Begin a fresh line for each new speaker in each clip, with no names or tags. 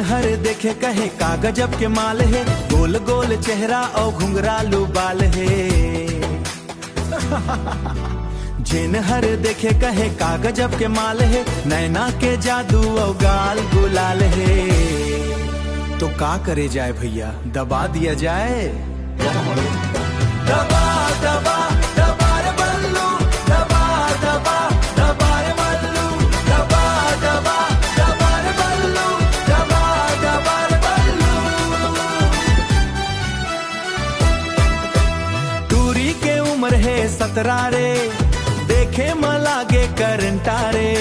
हर देखे कहे का गजब के माल है, गोल गोल चेहरा और घुंघरालू बाल है। जिन हर देखे कहे का गजब के माल है, नैना के जादू और गाल गुलाल है। तो का करे जाए भैया, दबा दिया जाए। दबा दबा दबा रे बल्लू, दबा दबा दबा रे बल्लू, दबा दबा दबा रे बल्लू, दबा दबा रे बल्लू। टूरी के उम्र है 17 रे, देखे म लागे करंटा रे।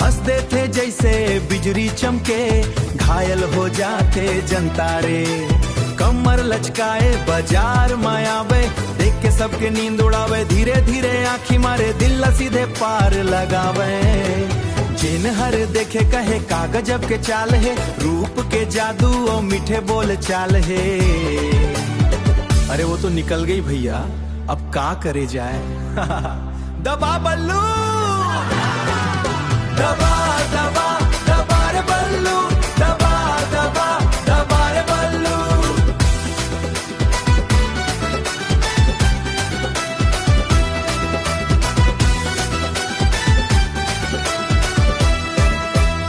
हंसते थे जैसे बिजली चमके, घायल हो जाते जनता रे। कमर लचकाए बाजार मायावे, देख के सबके नींद उड़ावे। धीरे धीरे आँखी मारे, दिल सीधे पार लगावे। जिन हर देखे कहे का गजब के चाल है, रूप के जादू और मीठे बोल चाल है। अरे वो तो निकल गई भैया, अब का करे जाए। दबा बल्लू, दबा दबा दबा रे बल्लू, दबा दबा दबा रे बल्लू।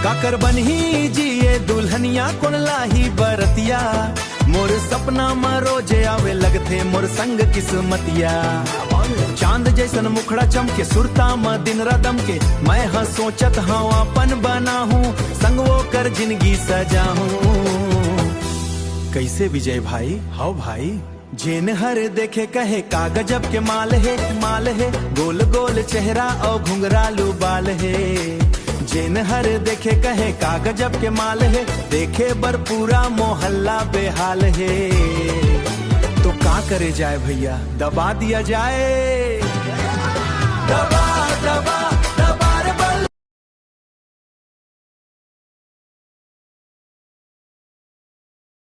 काकर बनही जिए दुल्हनिया कोन लाही बरतिया, मोर सपना में रोजे आवे लगथे मोर संग किस्मतिया। चांद जैसन मुखड़ा चमके, सुरता में दिन रदम के। मैं हाँ सोचत हाँ अपन बना हूँ, संग वो कर जिंदगी सजा हूँ। कैसे विजय भाई, हाउ भाई। जिन हर देखे कहे का गजब के माल है, माल है। गोल गोल चेहरा और घुंघरालू बाल है। जिन हर देखे कहे का गजब के माल है, देखे बर पूरा मोहल्ला बेहाल है। तो का करे जाए भैया, दबा दिया जाए।